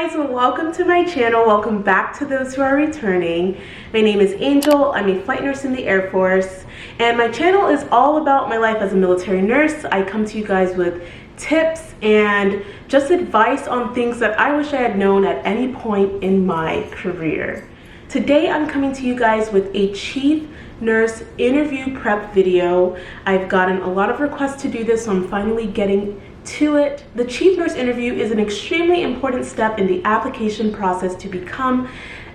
guys, welcome to my channel. Welcome back to those who are returning. My name is Angel. I'm a flight nurse in the Air Force, and my channel is all about my life as a military nurse. I come to you guys with tips and just advice on things that I wish I had known at any point in my career. Today I'm coming to you guys with a chief nurse interview prep video. I've gotten a lot of requests to do this, so I'm finally getting to it. The chief nurse interview is an extremely important step in the application process to become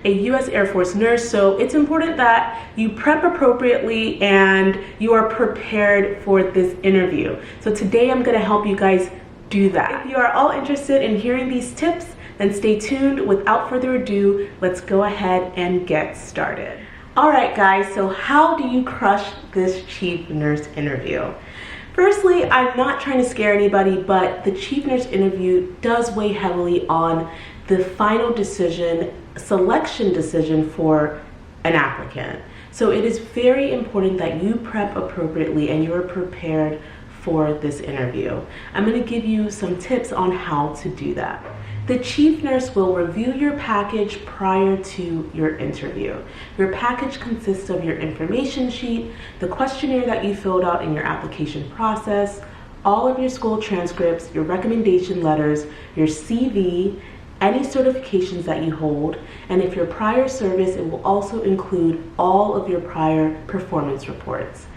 a U.S. Air Force nurse, so it's important that you prep appropriately and you are prepared for this interview. So today I'm going to help you guys do that. If you are all interested in hearing these tips, then stay tuned. Without further ado, let's go ahead and get started. Alright guys, so how do you crush this chief nurse interview? Firstly, I'm not trying to scare anybody, but the chief nurse interview does weigh heavily on the final decision, selection decision for an applicant. So it is very important that you prep appropriately and you're prepared for this interview. I'm going to give you some tips on how to do that. The chief nurse will review your package prior to your interview. Your package consists of your information sheet, the questionnaire that you filled out in your application process, all of your school transcripts, your recommendation letters, your CV, any certifications that you hold, and if your prior service, it will also include all of your prior performance reports.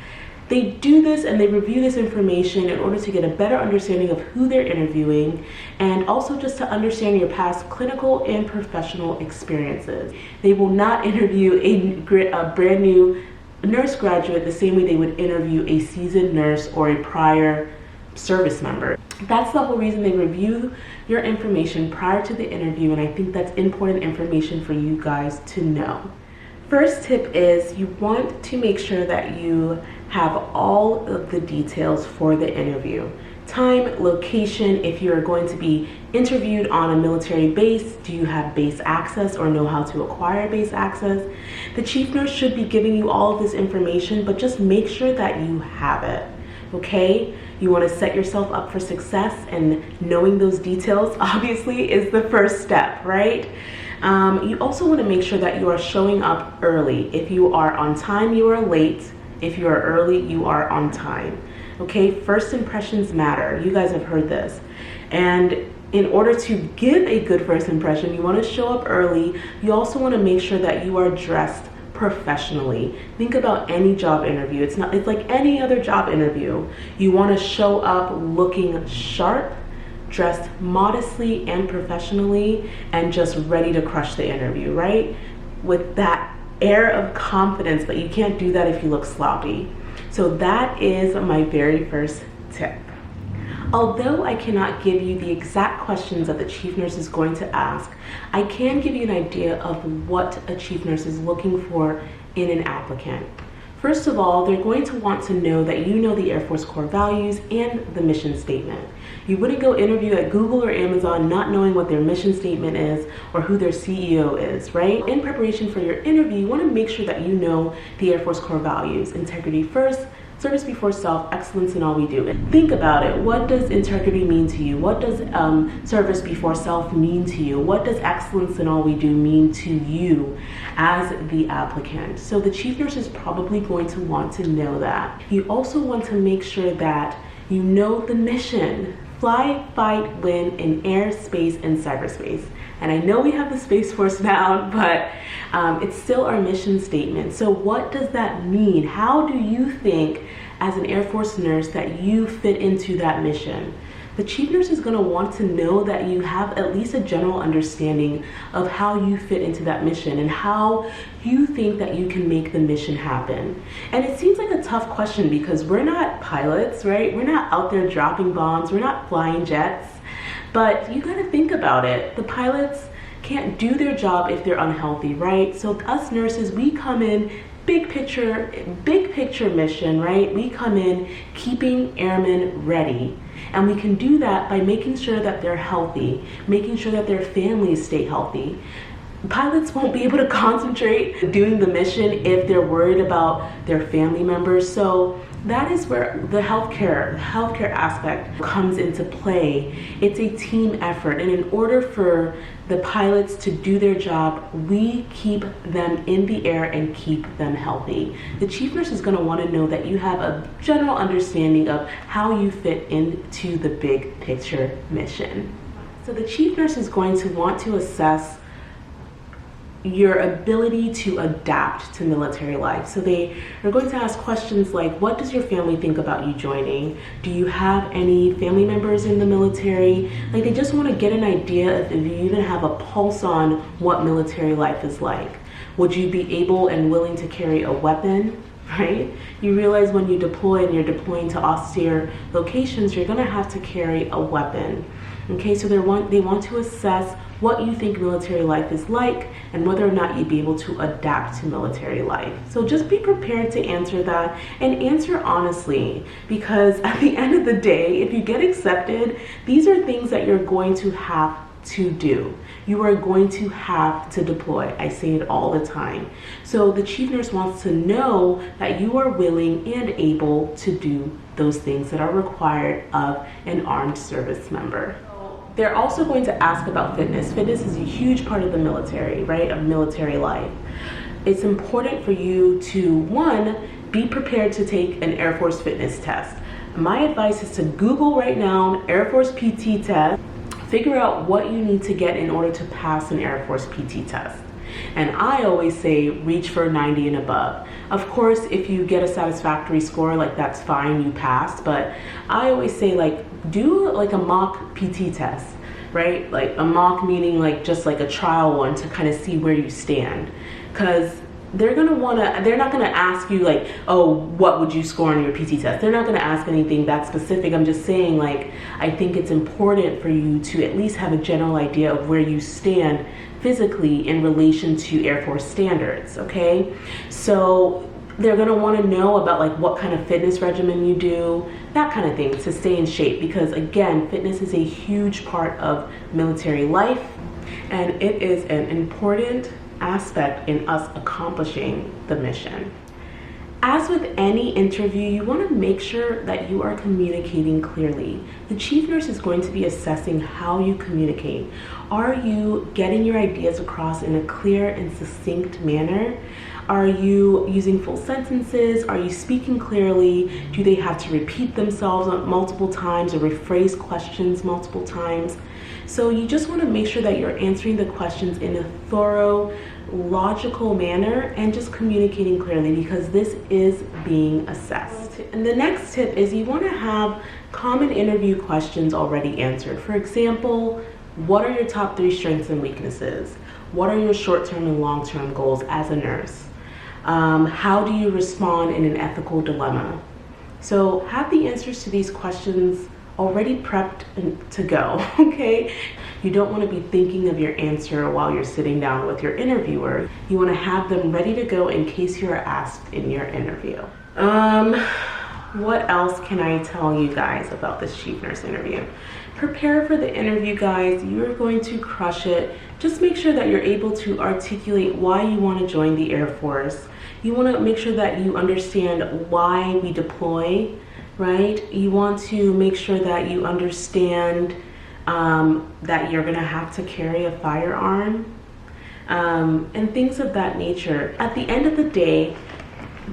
They do this and they review this information in order to get a better understanding of who they're interviewing and also just to understand your past clinical and professional experiences. They will not interview a brand new nurse graduate the same way they would interview a seasoned nurse or a prior service member. That's the whole reason they review your information prior to the interview, and I think that's important information for you guys to know. First tip is you want to make sure that you have all of the details for the interview. Time, location, if you're going to be interviewed on a military base, do you have base access or know how to acquire base access? The chief nurse should be giving you all of this information, but just make sure that you have it, okay? You want to set yourself up for success, and knowing those details obviously is the first step, right? You also want to make sure that you are showing up early. If you are on time, you are late. If you are early, you are on time. Okay, first impressions matter. You guys have heard this. And in order to give a good first impression, you want to show up early. You also want to make sure that you are dressed professionally. Think about any job interview. It's like any other job interview. You want to show up looking sharp, dressed modestly and professionally, and just ready to crush the interview, right? With that air of confidence, but you can't do that if you look sloppy. So that is my very first tip. Although I cannot give you the exact questions that the chief nurse is going to ask, I can give you an idea of what a chief nurse is looking for in an applicant. First of all, they're going to want to know that you know the Air Force core values and the mission statement. You wouldn't go interview at Google or Amazon not knowing what their mission statement is or who their CEO is, right? In preparation for your interview, you want to make sure that you know the Air Force core values: integrity first, service before self, excellence in all we do. And think about it. What does integrity mean to you? What does service before self mean to you? What does excellence in all we do mean to you as the applicant? So the chief nurse is probably going to want to know that. You also want to make sure that you know the mission. Fly, fight, win in air, space, and cyberspace. And I know we have the Space Force now, but it's still our mission statement. So what does that mean? How do you think as an Air Force nurse that you fit into that mission? The chief nurse is going to want to know that you have at least a general understanding of how you fit into that mission and how you think that you can make the mission happen. And it seems like a tough question because we're not pilots, right? We're not out there dropping bombs. We're not flying jets. But you got to think about it. The pilots can't do their job if they're unhealthy, right? So us nurses, we come in big picture mission, right? We come in keeping airmen ready. And we can do that by making sure that they're healthy, making sure that their families stay healthy. pilots won't be able to concentrate doing the mission if they're worried about their family members. So that is where the healthcare aspect comes into play. It's a team effort, and in order for the pilots to do their job, we keep them in the air and keep them healthy. The chief nurse is going to want to know that you have a general understanding of how you fit into the big picture mission. So the chief nurse is going to want to assess your ability to adapt to military life. So they are going to ask questions like, what does your family think about you joining? Do you have any family members in the military? Like, they just want to get an idea if you even have a pulse on what military life is like. Would you be able and willing to carry a weapon? Right? You realize when you deploy and you're deploying to austere locations, you're going to have to carry a weapon. Okay, so they want to assess what you think military life is like and whether or not you'd be able to adapt to military life. So just be prepared to answer that, and answer honestly, because at the end of the day, if you get accepted, these are things that you're going to have to do. You are going to have to deploy. I say it all the time. So the chief nurse wants to know that you are willing and able to do those things that are required of an armed service member. They're also going to ask about fitness. Fitness is a huge part of the military, right? Of military life. It's important for you to, one, be prepared to take an Air Force fitness test. My advice is to Google right now, Air Force PT test, figure out what you need to get in order to pass an Air Force PT test. And I always say reach for 90 and above. Of course, if you get a satisfactory score, like, that's fine, you passed. But I always say, like, do like a mock PT test, right? Like a mock meaning like just like a trial one to kind of see where you stand. Because they're not gonna ask you like, oh, what would you score on your PT test? They're not gonna ask anything that specific. I'm just saying, like, I think it's important for you to at least have a general idea of where you stand physically in relation to Air Force standards, okay? So they're gonna wanna know about like what kind of fitness regimen you do, that kind of thing, to stay in shape, because again, fitness is a huge part of military life, and it is an important aspect in us accomplishing the mission. As with any interview, you want to make sure that you are communicating clearly. The chief nurse is going to be assessing how you communicate. Are you getting your ideas across in a clear and succinct manner? Are you using full sentences? Are you speaking clearly? Do they have to repeat themselves multiple times or rephrase questions multiple times? So you just want to make sure that you're answering the questions in a thorough, logical manner and just communicating clearly, because this is being assessed. And the next tip is you want to have common interview questions already answered. For example, what are your top 3 strengths and weaknesses? What are your short-term and long-term goals as a nurse? How do you respond in an ethical dilemma? So have the answers to these questions already prepped to go, okay? You don't want to be thinking of your answer while you're sitting down with your interviewer. You want to have them ready to go in case you are asked in your interview. What else can I tell you guys about this chief nurse interview? Prepare for the interview, guys. You're going to crush it. Just make sure that you're able to articulate why you want to join the Air Force. You want to make sure that you understand why we deploy, right? You want to make sure that you understand that you're gonna have to carry a firearm, and things of that nature. At the end of the day,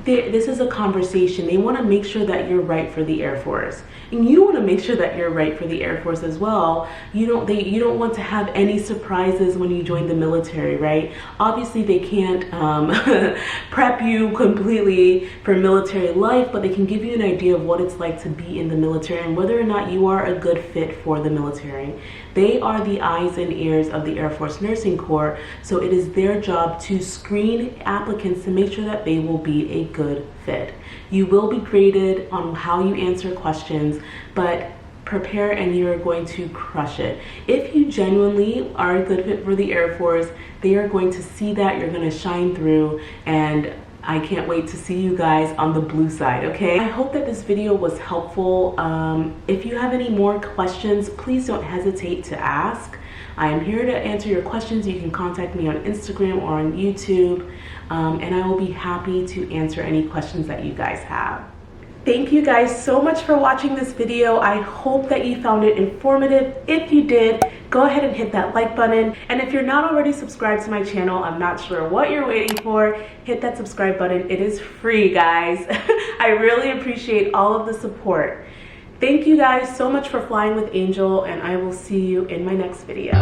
this is a conversation. They want to make sure that you're right for the Air Force, and you want to make sure that you're right for the Air Force as well. You don't want to have any surprises when you join the military, right? Obviously, they can't prep you completely for military life, but they can give you an idea of what it's like to be in the military and whether or not you are a good fit for the military. They are the eyes and ears of the Air Force Nursing Corps, so it is their job to screen applicants to make sure that they will be a good fit. You will be graded on how you answer questions, but prepare and you're going to crush it. If you genuinely are a good fit for the Air Force, they are going to see that, you're going to shine through, and I can't wait to see you guys on the blue side, okay? I hope that this video was helpful. If you have any more questions, please don't hesitate to ask. I am here to answer your questions. You can contact me on Instagram or on YouTube, and I will be happy to answer any questions that you guys have. Thank you guys so much for watching this video. I hope that you found it informative. If you did, go ahead and hit that like button. And if you're not already subscribed to my channel, I'm not sure what you're waiting for. Hit that subscribe button. It is free, guys. I really appreciate all of the support. Thank you guys so much for flying with Angel, and I will see you in my next video.